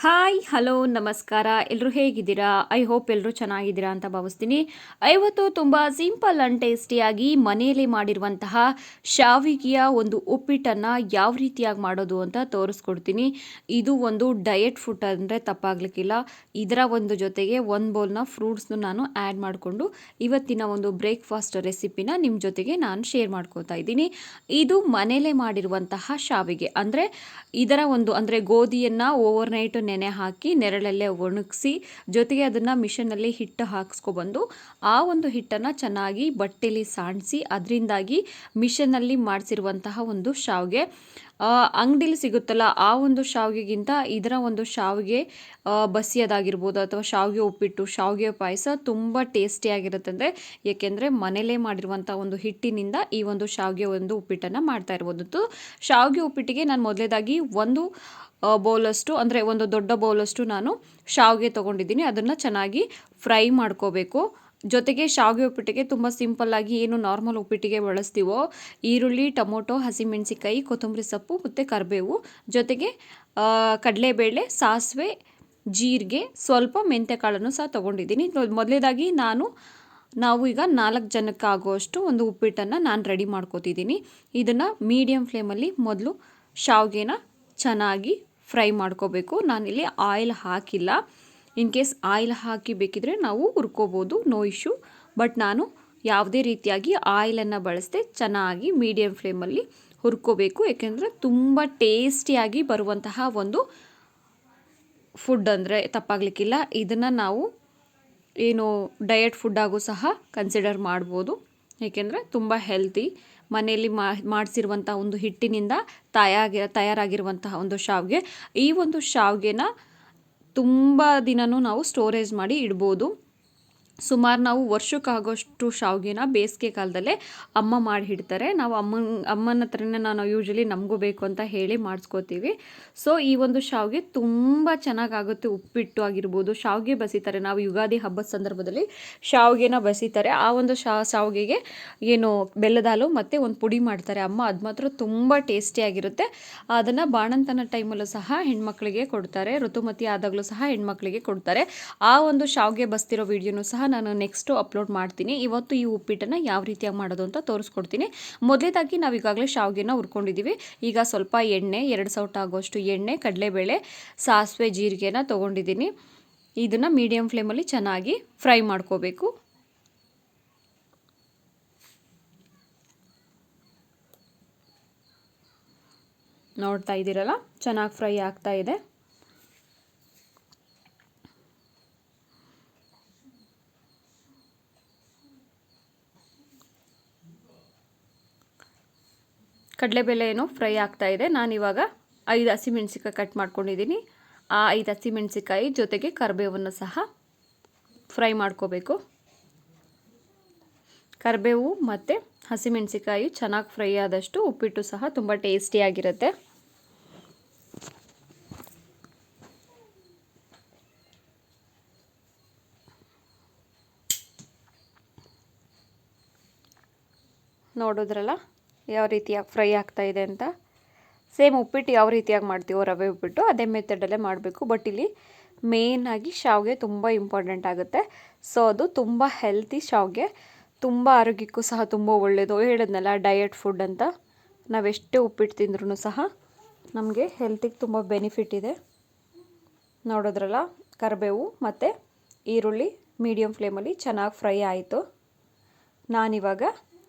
Hi hello ನಮಸ್ಕಾರ. ಎಲ್ಲರೂ ಹೇಗಿದ್ದೀರಾ? ಐ ಹೋಪ್ ಎಲ್ಲರೂ ಚೆನ್ನಾಗಿದ್ದೀರಾ ಅಂತ ಭಾವಿಸ್ತೀನಿ. ಇವತ್ತು ತುಂಬ ಸಿಂಪಲ್ ಆ್ಯಂಡ್ ಟೇಸ್ಟಿಯಾಗಿ ಮನೆಯಲ್ಲಿ ಮಾಡಿರುವಂತಹ ಶಾವಿಗೆಯ ಒಂದು ಉಪ್ಪಿಟ್ಟನ್ನು ಯಾವ ರೀತಿಯಾಗಿ ಮಾಡೋದು ಅಂತ ತೋರಿಸ್ಕೊಡ್ತೀನಿ. ಇದು ಒಂದು ಡಯಟ್ ಫುಡ್ ಅಂದರೆ ತಪ್ಪಾಗಲಿಕ್ಕಿಲ್ಲ. ಇದರ ಒಂದು ಜೊತೆಗೆ ಒಂದು ಬೌಲ್ನ ಫ್ರೂಟ್ಸ್ನು ನಾನು ಆ್ಯಡ್ ಮಾಡಿಕೊಂಡು ಇವತ್ತಿನ ಒಂದು ಬ್ರೇಕ್ಫಾಸ್ಟ್ ರೆಸಿಪಿನ ನಿಮ್ಮ ಜೊತೆಗೆ ನಾನು ಶೇರ್ ಮಾಡ್ಕೋತಾ ಇದ್ದೀನಿ. ಇದು ಮನೆಯಲ್ಲೇ ಮಾಡಿರುವಂತಹ ಶಾವಿಗೆ ಅಂದರೆ ಇದರ ಒಂದು ಅಂದರೆ ಗೋಧಿಯನ್ನು ಓವರ್ನೈಟ್ ನೆನೆ ಹಾಕಿ ನೆರಳಲ್ಲೇ ಒಣಗಿಸಿ ಜೊತೆಗೆ ಅದನ್ನು ಮಿಷನಲ್ಲಿ ಹಿಟ್ಟು ಹಾಕಿಸ್ಕೊಬಂದು ಆ ಒಂದು ಹಿಟ್ಟನ್ನು ಚೆನ್ನಾಗಿ ಬಟ್ಟೆಲಿ ಸಾಣಿಸಿ ಅದರಿಂದಾಗಿ ಮಿಷನಲ್ಲಿ ಮಾಡಿಸಿರುವಂತಹ ಒಂದು ಶಾವಿಗೆ. ಅಂಗಡಿಲಿ ಸಿಗುತ್ತಲ್ಲ ಆ ಒಂದು ಶಾವಿಗೆಗಿಂತ ಇದರ ಒಂದು ಶಾವಿಗೆ ಬಸಿಯೋದಾಗಿರ್ಬೋದು ಅಥವಾ ಶಾವಿಗೆ ಉಪ್ಪಿಟ್ಟು ಶಾವಿಗೆ ಪಾಯಸ ತುಂಬ ಟೇಸ್ಟಿಯಾಗಿರುತ್ತೆ. ಅಂದರೆ ಏಕೆಂದರೆ ಮನೇಲೇ ಮಾಡಿರುವಂಥ ಒಂದು ಹಿಟ್ಟಿನಿಂದ ಈ ಒಂದು ಶಾವಿಗೆ ಒಂದು ಉಪ್ಪಿಟ್ಟನ್ನು ಮಾಡ್ತಾ ಇರ್ಬೋದು. ಶಾವಿಗೆ ಉಪ್ಪಿಟ್ಟಿಗೆ ನಾನು ಮೊದಲೇದಾಗಿ ಒಂದು ಬೌಲಷ್ಟು ಅಂದರೆ ಒಂದು ದೊಡ್ಡ ಬೌಲಷ್ಟು ನಾನು ಶಾವಿಗೆ ತೊಗೊಂಡಿದ್ದೀನಿ. ಅದನ್ನು ಚೆನ್ನಾಗಿ ಫ್ರೈ ಮಾಡ್ಕೋಬೇಕು. ಜೊತೆಗೆ ಶಾವಿಗೆ ಉಪ್ಪಿಟ್ಟಿಗೆ ತುಂಬ ಸಿಂಪಲ್ಲಾಗಿ ಏನು ನಾರ್ಮಲ್ ಉಪ್ಪಿಟ್ಟಿಗೆ ಬಳಸ್ತೀವೋ ಈರುಳ್ಳಿ, ಟೊಮೊಟೊ, ಹಸಿಮೆಣಸಿಕಾಯಿ, ಕೊತ್ತಂಬರಿ ಸೊಪ್ಪು ಮತ್ತು ಕರಿಬೇವು ಜೊತೆಗೆ ಕಡಲೆಬೇಳೆ, ಸಾಸಿವೆ, ಜೀರಿಗೆ, ಸ್ವಲ್ಪ ಮೆಂತ್ಯಕಾಳನ್ನು ಸಹ ತೊಗೊಂಡಿದ್ದೀನಿ. ಮೊದಲೇದಾಗಿ ನಾವು ಈಗ 4 ಜನಕ್ಕೆ ಆಗುವಷ್ಟು ಒಂದು ಉಪ್ಪಿಟ್ಟನ್ನು ನಾನು ರೆಡಿ ಮಾಡ್ಕೋತಿದ್ದೀನಿ. ಇದನ್ನು ಮೀಡಿಯಮ್ ಫ್ಲೇಮಲ್ಲಿ ಮೊದಲು ಶಾವಿಗೆನ ಚೆನ್ನಾಗಿ ಫ್ರೈ ಮಾಡ್ಕೋಬೇಕು. ನಾನಿಲ್ಲಿ ಆಯಿಲ್ ಹಾಕಿಲ್ಲ. ಇನ್ ಕೇಸ್ ಆಯಿಲ್ ಹಾಕಿ ಬೇಕಿದ್ರೆ ನಾವು ಹುರ್ಕೋಬೋದು, ನೋ ಇಶ್ಯೂ. ಬಟ್ ನಾನು ಯಾವುದೇ ರೀತಿಯಾಗಿ ಆಯಿಲನ್ನು ಬಳಸದೆ ಚೆನ್ನಾಗಿ ಮೀಡಿಯಮ್ ಫ್ಲೇಮಲ್ಲಿ ಹುರ್ಕೋಬೇಕು. ಏಕೆಂದರೆ ತುಂಬ ಟೇಸ್ಟಿಯಾಗಿ ಬರುವಂತಹ ಒಂದು ಫುಡ್ ಅಂದರೆ ತಪ್ಪಾಗಲಿಕ್ಕಿಲ್ಲ. ಇದನ್ನು ನಾವು ಏನು ಡಯಟ್ ಫುಡ್ಡಾಗೂ ಸಹ ಕನ್ಸಿಡರ್ ಮಾಡ್ಬೋದು. ಏಕೆಂದರೆ ತುಂಬ ಹೆಲ್ತಿ. ಮನೆಯಲ್ಲಿ ಮಾಡಿಸಿರುವಂಥ ಒಂದು ಹಿಟ್ಟಿನಿಂದ ತಯಾರಾಗಿರುವಂತಹ ಒಂದು ಶಾವಿಗೆ. ಈ ಒಂದು ಶಾವಿಗೆನ ತುಂಬ ದಿನವೂ ನಾವು ಸ್ಟೋರೇಜ್ ಮಾಡಿ ಇಡ್ಬೋದು. ಸುಮಾರು ನಾವು ವರ್ಷಕ್ಕಾಗೋಷ್ಟು ಶಾವಿಗೆನ ಬೇಸಿಗೆ ಕಾಲದಲ್ಲೇ ಅಮ್ಮ ಮಾಡಿ ಇಡ್ತಾರೆ. ನಾವು ಅಮ್ಮನ ಹತ್ರನೇ ನಾನು ಯೂಶ್ವಲಿ ನಮಗೂ ಬೇಕು ಅಂತ ಹೇಳಿ ಮಾಡಿಸ್ಕೋತೀವಿ. ಸೊ ಈ ಒಂದು ಶಾವಿಗೆ ತುಂಬ ಚೆನ್ನಾಗಾಗುತ್ತೆ. ಉಪ್ಪಿಟ್ಟು ಆಗಿರ್ಬೋದು, ಶಾವಿಗೆ ಬಸಿತಾರೆ. ನಾವು ಯುಗಾದಿ ಹಬ್ಬದ ಸಂದರ್ಭದಲ್ಲಿ ಶಾವಿಗೆನ ಬಸಿತಾರೆ. ಆ ಒಂದು ಶಾವಿಗೆಗೆ ಏನು ಬೆಲ್ಲದ ಹಾಲು ಮತ್ತು ಒಂದು ಪುಡಿ ಮಾಡ್ತಾರೆ ಅಮ್ಮ. ಅದು ಮಾತ್ರ ತುಂಬ ಟೇಸ್ಟಿಯಾಗಿರುತ್ತೆ. ಅದನ್ನು ಬಾಣಂತನ ಟೈಮಲ್ಲೂ ಸಹ ಹೆಣ್ಮಕ್ಳಿಗೆ ಕೊಡ್ತಾರೆ. ಋತುಮತಿ ಆದಾಗಲೂ ಸಹ ಹೆಣ್ಮಕ್ಳಿಗೆ ಕೊಡ್ತಾರೆ. ಆ ಒಂದು ಶಾವಿಗೆ ಬಸ್ತಿರೋ ವಿಡಿಯೋನು ಸಹ ನಾನು ನೆಕ್ಸ್ಟು ಅಪ್ಲೋಡ್ ಮಾಡ್ತೀನಿ. ಇವತ್ತು ಈ ಉಪ್ಪಿಟ್ಟನ್ನು ಯಾವ ರೀತಿಯಾಗಿ ಮಾಡೋದು ಅಂತ ತೋರಿಸ್ಕೊಡ್ತೀನಿ. ಮೊದಲೇದಾಗಿ ನಾವು ಈಗಾಗಲೇ ಶಾವಿಗೆನ ಹುರ್ಕೊಂಡಿದ್ದೀವಿ. ಈಗ ಸ್ವಲ್ಪ ಎಣ್ಣೆ, 2 ಸೌಟ ಆಗೋಷ್ಟು ಎಣ್ಣೆ, ಕಡಲೆಬೇಳೆ, ಸಾಸಿವೆ, ಜೀರಿಗೆನ ತೊಗೊಂಡಿದ್ದೀನಿ. ಇದನ್ನು ಮೀಡಿಯಮ್ ಫ್ಲೇಮಲ್ಲಿ ಚೆನ್ನಾಗಿ ಫ್ರೈ ಮಾಡ್ಕೋಬೇಕು. ನೋಡ್ತಾ ಇದ್ದೀರಲ್ಲ, ಚೆನ್ನಾಗಿ ಫ್ರೈ ಆಗ್ತಾ ಇದೆ. ಕಡಲೆಬೇಳೆ ಏನು ಫ್ರೈ ಆಗ್ತಾ ಇದೆ. ನಾನಿವಾಗ 5 ಹಸಿಮೆಣಸಿಕಾಯಿ ಕಟ್ ಮಾಡ್ಕೊಂಡಿದ್ದೀನಿ. ಆ 5 ಹಸಿಮೆಣಸಿಕಾಯಿ ಜೊತೆಗೆ ಕರಿಬೇವನ್ನು ಸಹ ಫ್ರೈ ಮಾಡ್ಕೋಬೇಕು. ಕರಿಬೇವು ಮತ್ತು ಹಸಿಮೆಣಸಿಕಾಯಿ ಚೆನ್ನಾಗಿ ಫ್ರೈ ಆದಷ್ಟು ಉಪ್ಪಿಟ್ಟು ಸಹ ತುಂಬ ಟೇಸ್ಟಿಯಾಗಿರುತ್ತೆ. ನೋಡಿದ್ರಲ್ಲ ಯಾವ ರೀತಿಯಾಗಿ ಫ್ರೈ ಆಗ್ತಾ ಇದೆ ಅಂತ. ಸೇಮ್ ಉಪ್ಪಿಟ್ಟು ಯಾವ ರೀತಿಯಾಗಿ ಮಾಡ್ತೀವೋ ರವೆ ಉಪ್ಪಿಟ್ಟು ಅದೇ ಮೆಥಡಲ್ಲೇ ಮಾಡಬೇಕು. ಬಟ್ ಇಲ್ಲಿ ಮೇಯ್ನಾಗಿ ಶಾವಿಗೆ ತುಂಬ ಇಂಪಾರ್ಟೆಂಟ್ ಆಗುತ್ತೆ. ಸೊ ಅದು ತುಂಬ ಹೆಲ್ತಿ ಶಾವಿಗೆ, ತುಂಬ ಆರೋಗ್ಯಕ್ಕೂ ಸಹ ತುಂಬ ಒಳ್ಳೆಯದು. ಹೇಳಿದ್ನಲ್ಲ ಡಯಟ್ ಫುಡ್ ಅಂತ. ನಾವೆಷ್ಟೇ ಉಪ್ಪಿಟ್ಟು ತಿಂದ್ರೂ ಸಹ ನಮಗೆ ಹೆಲ್ತಿಗೆ ತುಂಬ ಬೆನಿಫಿಟ್ ಇದೆ. ನೋಡಿದ್ರಲ್ಲ, ಕರಿಬೇವು ಮತ್ತು ಈರುಳ್ಳಿ ಮೀಡಿಯಮ್ ಫ್ಲೇಮಲ್ಲಿ ಚೆನ್ನಾಗಿ ಫ್ರೈ ಆಯಿತು. ನಾನಿವಾಗ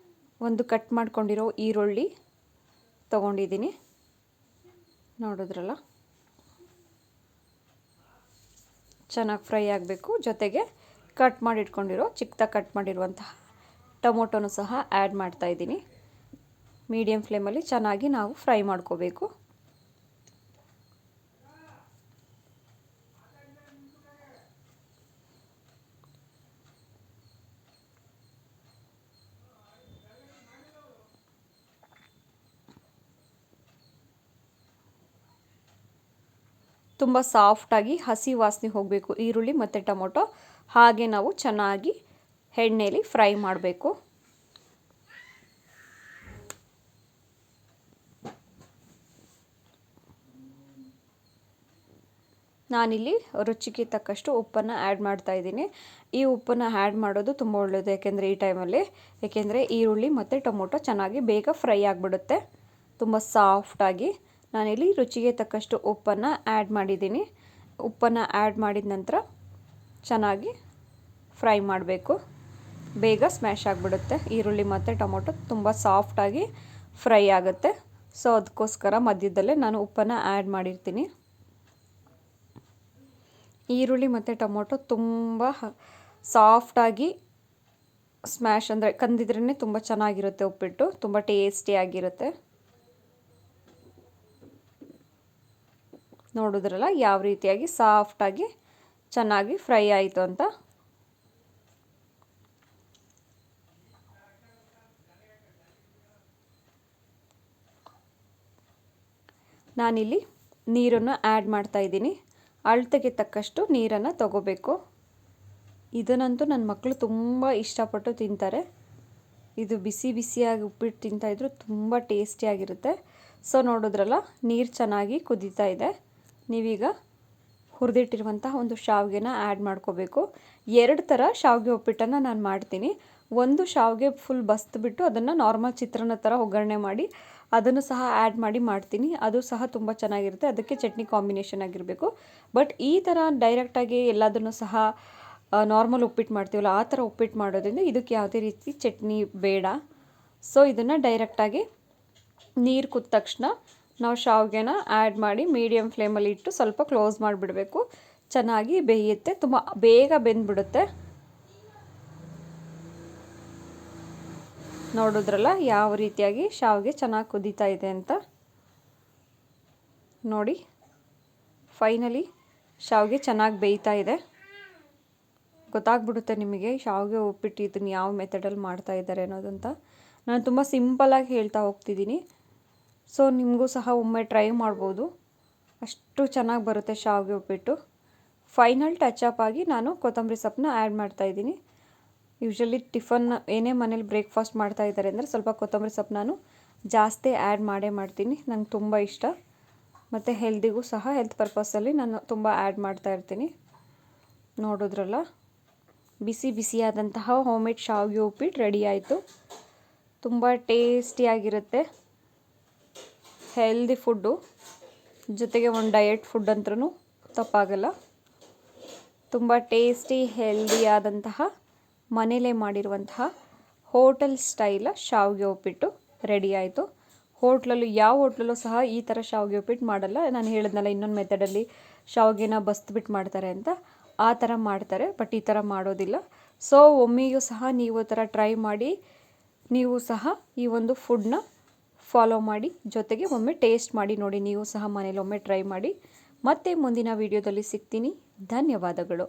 ಒಂದು ಕಟ್ ಮಾಡ್ಕೊಂಡಿರೋ ಈರುಳ್ಳಿ ತೊಗೊಂಡಿದ್ದೀನಿ. ನೋಡಿದ್ರಲ್ಲ, ಚೆನ್ನಾಗಿ ಫ್ರೈ ಆಗಬೇಕು. ಜೊತೆಗೆ ಕಟ್ ಚಿಕ್ಕದಾಗಿ ಕಟ್ ಮಾಡಿರುವಂತಹ ಟೊಮೊಟೊನೂ ಸಹ ಆ್ಯಡ್ ಮಾಡ್ತಾಯಿದ್ದೀನಿ. ಮೀಡಿಯಮ್ ಫ್ಲೇಮಲ್ಲಿ ಚೆನ್ನಾಗಿ ನಾವು ಫ್ರೈ ಮಾಡ್ಕೋಬೇಕು. ತುಂಬ ಸಾಫ್ಟಾಗಿ ಹಸಿ ವಾಸನೆ ಹೋಗಬೇಕು ಈರುಳ್ಳಿ ಮತ್ತು ಟೊಮೊಟೊ. ಹಾಗೆ ನಾವು ಚೆನ್ನಾಗಿ ಎಣ್ಣೆಯಲ್ಲಿ ಫ್ರೈ ಮಾಡಬೇಕು. ನಾನಿಲ್ಲಿ ರುಚಿಗೆ ತಕ್ಕಷ್ಟು ಉಪ್ಪನ್ನು ಆ್ಯಡ್ ಮಾಡ್ತಾ ಇದ್ದೀನಿ. ಈ ಉಪ್ಪನ್ನು ಆ್ಯಡ್ ಮಾಡೋದು ತುಂಬ ಒಳ್ಳೆಯದು ಯಾಕೆಂದರೆ ಈ ಟೈಮಲ್ಲಿ, ಏಕೆಂದರೆ ಈರುಳ್ಳಿ ಮತ್ತು ಟೊಮೊಟೊ ಚೆನ್ನಾಗಿ ಬೇಗ ಫ್ರೈ ಆಗಿಬಿಡುತ್ತೆ, ತುಂಬ ಸಾಫ್ಟಾಗಿ. ನಾನಿಲ್ಲಿ ರುಚಿಗೆ ತಕ್ಕಷ್ಟು ಉಪ್ಪನ್ನು ಆ್ಯಡ್ ಮಾಡಿದ್ದೀನಿ. ಉಪ್ಪನ್ನು ಆ್ಯಡ್ ಮಾಡಿದ ನಂತರ ಚೆನ್ನಾಗಿ ಫ್ರೈ ಮಾಡಬೇಕು, ಬೇಗ ಸ್ಮ್ಯಾಶ್ ಆಗಿಬಿಡುತ್ತೆ. ಈರುಳ್ಳಿ ಮತ್ತು ಟೊಮೊಟೊ ತುಂಬ ಸಾಫ್ಟಾಗಿ ಫ್ರೈ ಆಗುತ್ತೆ. ಸೊ ಅದಕ್ಕೋಸ್ಕರ ಮಧ್ಯದಲ್ಲೇ ನಾನು ಉಪ್ಪನ್ನು ಆ್ಯಡ್ ಮಾಡಿರ್ತೀನಿ. ಈರುಳ್ಳಿ ಮತ್ತು ಟೊಮೊಟೊ ತುಂಬ ಸಾಫ್ಟಾಗಿ ಸ್ಮ್ಯಾಶ್ ಅಂದರೆ ಕಂದಿದ್ರೇ ತುಂಬ ಚೆನ್ನಾಗಿರುತ್ತೆ ಉಪ್ಪಿಟ್ಟು, ತುಂಬ ಟೇಸ್ಟಿಯಾಗಿರುತ್ತೆ. ನೋಡಿದ್ರಲ್ಲ ಯಾವ ರೀತಿಯಾಗಿ ಸಾಫ್ಟಾಗಿ ಚೆನ್ನಾಗಿ ಫ್ರೈ ಆಯಿತು ಅಂತ. ನಾನಿಲ್ಲಿ ನೀರನ್ನು ಆ್ಯಡ್ ಮಾಡ್ತಾ ಇದ್ದೀನಿ. ಅಳತೆಗೆ ತಕ್ಕಷ್ಟು ನೀರನ್ನು ತಗೋಬೇಕು. ಇದನ್ನಂತೂ ನನ್ನ ಮಕ್ಕಳು ತುಂಬ ಇಷ್ಟಪಟ್ಟು ತಿಂತಾರೆ. ಇದು ಬಿಸಿ ಬಿಸಿಯಾಗಿ ಉಪ್ಪಿಟ್ಟು ತಿಂತಾಯಿದ್ರು ತುಂಬ ಟೇಸ್ಟಿಯಾಗಿರುತ್ತೆ. ಸೊ ನೋಡಿದ್ರಲ್ಲ, ನೀರು ಚೆನ್ನಾಗಿ ಕುದೀತಾ ಇದೆ. ನೀವೀಗ ಹುರಿದಿಟ್ಟಿರುವಂತಹ ಒಂದು ಶಾವಿಗೆನ ಆ್ಯಡ್ ಮಾಡ್ಕೋಬೇಕು. 2 ಥರ ಶಾವಿಗೆ ಉಪ್ಪಿಟ್ಟನ್ನು ನಾನು ಮಾಡ್ತೀನಿ. ಒಂದು ಶಾವಿಗೆ ಫುಲ್ ಬಸ್ದುಬಿಟ್ಟು ಅದನ್ನು ನಾರ್ಮಲ್ ಚಿತ್ರಾನ್ನ ಥರ ಒಗ್ಗರಣೆ ಮಾಡಿ ಅದನ್ನು ಸಹ ಆ್ಯಡ್ ಮಾಡಿ ಮಾಡ್ತೀನಿ. ಅದು ಸಹ ತುಂಬ ಚೆನ್ನಾಗಿರುತ್ತೆ. ಅದಕ್ಕೆ ಚಟ್ನಿ ಕಾಂಬಿನೇಷನ್ ಆಗಿರಬೇಕು. ಬಟ್ ಈ ಥರ ಡೈರೆಕ್ಟಾಗಿ ಎಲ್ಲದನ್ನು ಸಹ ನಾರ್ಮಲ್ ಉಪ್ಪಿಟ್ಟು ಮಾಡ್ತೀವಲ್ಲ, ಆ ಥರ ಉಪ್ಪಿಟ್ಟು ಮಾಡೋದ್ರಿಂದ ಇದಕ್ಕೆ ಯಾವುದೇ ರೀತಿ ಚಟ್ನಿ ಬೇಡ. ಸೊ ಇದನ್ನು ಡೈರೆಕ್ಟಾಗಿ ನೀರು ಕುದ್ದ ತಕ್ಷಣ ನಾವು ಶಾವಿಗೆನ ಆ್ಯಡ್ ಮಾಡಿ ಮೀಡಿಯಮ್ ಫ್ಲೇಮಲ್ಲಿ ಇಟ್ಟು ಸ್ವಲ್ಪ ಕ್ಲೋಸ್ ಮಾಡಿಬಿಡಬೇಕು. ಚೆನ್ನಾಗಿ ಬೇಯುತ್ತೆ, ತುಂಬ ಬೇಗ ಬೆಂದ್ಬಿಡುತ್ತೆ. ನೋಡಿದ್ರಲ್ಲ ಯಾವ ರೀತಿಯಾಗಿ ಶಾವಿಗೆ ಚೆನ್ನಾಗಿ ಕುದೀತಾ ಇದೆ ಅಂತ. ನೋಡಿ, ಫೈನಲಿ ಶಾವಿಗೆ ಚೆನ್ನಾಗಿ ಬೇಯ್ತಾ ಇದೆ. ಗೊತ್ತಾಗ್ಬಿಡುತ್ತೆ ನಿಮಗೆ ಶಾವಿಗೆ ಉಪ್ಪಿಟ್ಟು ಇದನ್ನು ಯಾವ ಮೆಥಡಲ್ಲಿ ಮಾಡ್ತಾ ಇದ್ದಾರೆ ಅನ್ನೋದಂತ. ನಾನು ತುಂಬ ಸಿಂಪಲಾಗಿ ಹೇಳ್ತಾ ಹೋಗ್ತಿದ್ದೀನಿ. ಸೊ ನಿಮಗೂ ಸಹ ಒಮ್ಮೆ ಟ್ರೈ ಮಾಡ್ಬೋದು, ಅಷ್ಟು ಚೆನ್ನಾಗಿ ಬರುತ್ತೆ ಶಾವಿಗೆ ಉಪ್ಪಿಟ್ಟು. ಫೈನಲ್ ಟಚಪ್ ಆಗಿ ನಾನು ಕೊತ್ತಂಬರಿ ಸೊಪ್ಪನ್ನ ಆ್ಯಡ್ ಮಾಡ್ತಾಯಿದ್ದೀನಿ. ಯೂಶ್ವಲಿ ಟಿಫನ್ ಏನೇ ಮನೇಲಿ ಬ್ರೇಕ್ಫಾಸ್ಟ್ ಮಾಡ್ತಾ ಇದ್ದಾರೆ ಅಂದರೆ ಸ್ವಲ್ಪ ಕೊತ್ತಂಬರಿ ಸೊಪ್ಪು ನಾನು ಜಾಸ್ತಿ ಆ್ಯಡ್ ಮಾಡ್ತೀನಿ. ನಂಗೆ ತುಂಬ ಇಷ್ಟ, ಮತ್ತು ಹೆಲ್ದಿಗೂ ಸಹ ಹೆಲ್ತ್ ಪರ್ಪಸಲ್ಲಿ ನಾನು ತುಂಬ ಆ್ಯಡ್ ಮಾಡ್ತಾ ಇರ್ತೀನಿ. ನೋಡಿದ್ರಲ್ಲ, ಬಿಸಿ ಬಿಸಿಯಾದಂತಹ ಹೋಮ್ಮೇಡ್ ಶಾವಿಗೆ ಉಪ್ಪಿಟ್ಟು ರೆಡಿ ಆಯಿತು. ತುಂಬ ಟೇಸ್ಟಿಯಾಗಿರುತ್ತೆ, ಹೆಲ್ದಿ ಫುಡ್ಡು, ಜೊತೆಗೆ ಒಂದು ಡಯಟ್ ಫುಡ್ ಅಂತೂ ತಪ್ಪಾಗಲ್ಲ. ತುಂಬ ಟೇಸ್ಟಿ ಹೆಲ್ದಿಯಾದಂತಹ ಮನೇಲೇ ಮಾಡಿರುವಂತಹ ಹೋಟೆಲ್ ಸ್ಟೈಲ ಶಾವಿಗೆ ಉಪ್ಪಿಟ್ಟು ರೆಡಿ ಆಯಿತು. ಹೋಟ್ಲಲ್ಲೂ ಯಾವ ಹೋಟ್ಲಲ್ಲೂ ಸಹ ಈ ಥರ ಶಾವಿಗೆ ಉಪ್ಪಿಟ್ಟು ಮಾಡಲ್ಲ. ನಾನು ಹೇಳಿದ್ನಲ್ಲ ಇನ್ನೊಂದು ಮೆಥಡಲ್ಲಿ ಶಾವಿಗೆನ ಬಸ್ದುಬಿಟ್ಟು ಮಾಡ್ತಾರೆ ಅಂತ, ಆ ಥರ ಮಾಡ್ತಾರೆ. ಬಟ್ ಈ ಥರ ಮಾಡೋದಿಲ್ಲ. ಸೊ ಒಮ್ಮೆಗೂ ಸಹ ನೀವು ಥರ ಟ್ರೈ ಮಾಡಿ, ನೀವು ಸಹ ಈ ಒಂದು ಫುಡ್ನ ಫಾಲೋ ಮಾಡಿ, ಜೊತೆಗೆ ಒಮ್ಮೆ ಟೇಸ್ಟ್ ಮಾಡಿ ನೋಡಿ. ನೀವು ಸಹ ಮನೇಲಿ ಒಮ್ಮೆ ಟ್ರೈ ಮಾಡಿ. ಮತ್ತೆ ಮುಂದಿನ ವಿಡಿಯೋದಲ್ಲಿ ಸಿಗ್ತೀನಿ. ಧನ್ಯವಾದಗಳು.